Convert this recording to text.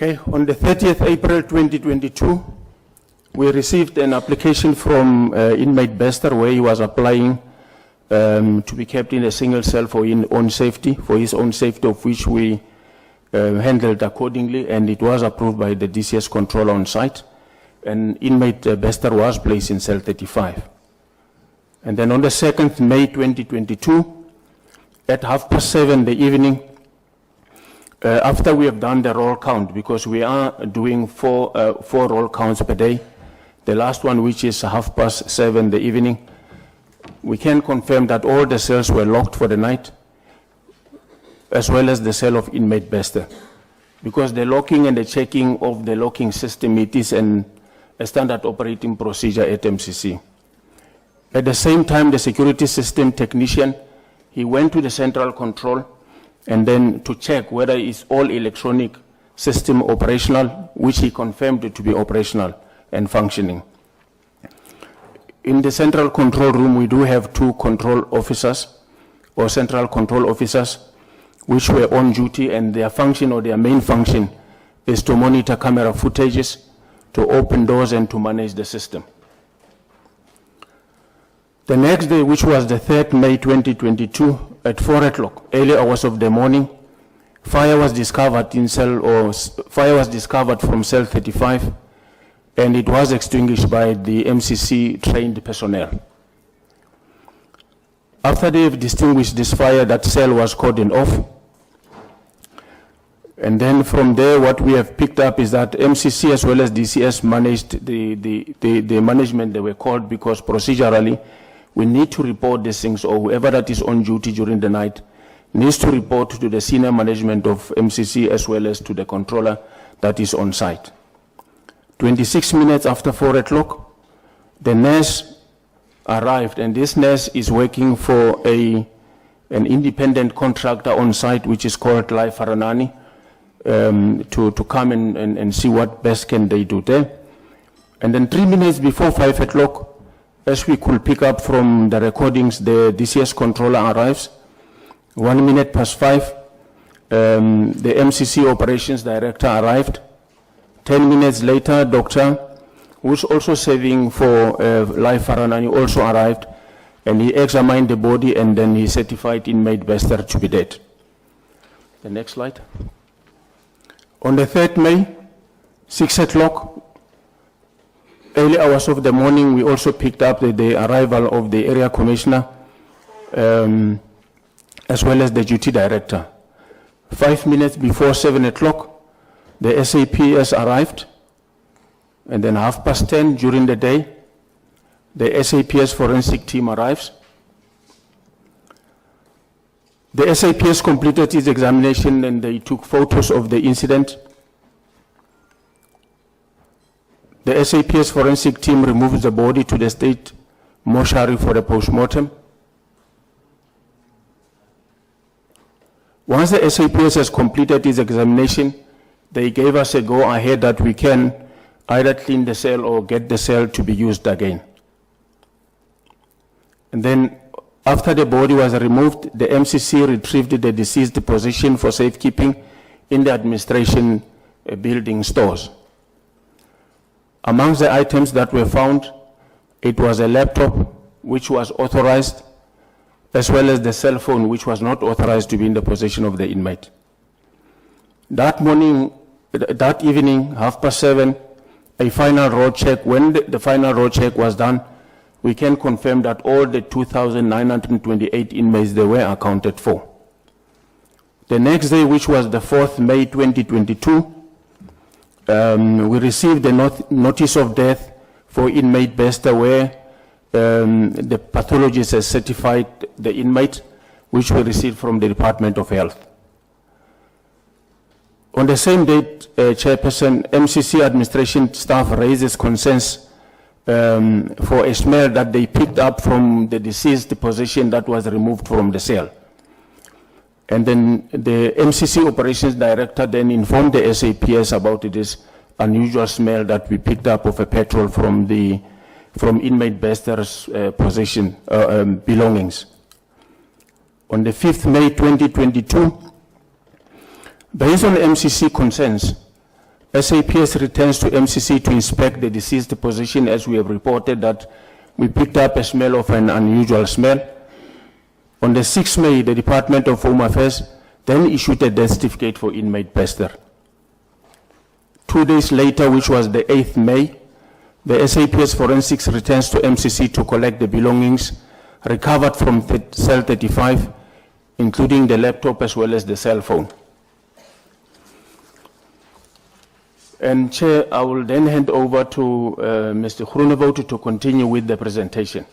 Okay, on the 30th April 2022, we received an application from inmate Bester where he was applying to be kept in a single cell for his own safety, of which we handled accordingly, and it was approved by the DCS controller on site, and inmate Bester was placed in cell 35. And then on the 2nd May 2022, at 7:30 in the evening, after we have done the roll count, because we are doing four roll counts per day, the last one, which is 7:30 in the evening, we can confirm that all the cells were locked for the night, as well as the cell of inmate Bester. Because the locking and the checking of the locking system, it is a standard operating procedure at MCC. At the same time, the security system technician, he went to the central control and then to check whether it's all electronic system operational, which he confirmed it to be operational and functioning. In the central control room, we do have two control officers or central control officers which were on duty, and their function or their main function is to monitor camera footages, to open doors and to manage the system. The next day, which was the 3rd May 2022, at 4 o'clock, early hours of the morning, fire was discovered from cell 35, and it was extinguished by the MCC trained personnel. After they have distinguished this fire, that cell was cordoned off. And then from there, what we have picked up is that MCC as well as DCS managed the management. They were called because procedurally, we need to report these things, or whoever that is on duty during the night needs to report to the senior management of MCC as well as to the controller that is on site. 26 minutes after 4 o'clock, the nurse arrived, and this nurse is working for an independent contractor on site, which is called Lai Faranani, to come and see what best can they do there. And then 3 minutes before 5 o'clock, as we could pick up from the recordings, the DCS controller arrives. 1 minute past 5, the MCC operations director arrived. 10 minutes later, doctor, who's also serving for Lai Faranani, also arrived, and he examined the body, and then he certified inmate Bester to be dead. The next slide. On the 3rd May, 6 o'clock, early hours of the morning, we also picked up the arrival of the area commissioner, as well as the duty director. 5 minutes before 7 o'clock, the SAPS arrived, and then 10:30 during the day, the SAPS forensic team arrives. The SAPS completed its examination, and they took photos of the incident. The SAPS forensic team removed the body to the state mortuary for the post-mortem. Once the SAPS has completed its examination, they gave us a go-ahead that we can either clean the cell or get the cell to be used again. And then after the body was removed, the MCC retrieved the deceased position for safekeeping in the administration building stores. Amongst the items that were found, it was a laptop which was authorized, as well as the cell phone which was not authorized to be in the possession of the inmate. That evening, 7:30, a final road check, when the final road check was done, we can confirm that all the 2,928 inmates, they were accounted for. The next day, which was the 4th May 2022, we received a notice of death for inmate Bester, where the pathologist has certified the inmate, which we received from the Department of Health. On the same date, Chairperson, MCC administration staff raises concerns for a smell that they picked up from the deceased position that was removed from the cell. And then the MCC operations director then informed the SAPS about this unusual smell that we picked up of a petrol from inmate Bester's possession belongings. On the 5th May 2022, based on MCC concerns, SAPS returns to MCC to inspect the deceased position, as we have reported that we picked up a smell of an unusual smell. On the 6th May, the Department of Home Affairs then issued a death certificate for inmate Bester. 2 days later, which was the 8th May, the SAPS Forensics returns to MCC to collect the belongings recovered from cell 35, including the laptop as well as the cell phone. And Chair, I will then hand over to Mr. Groenewald to continue with the presentation.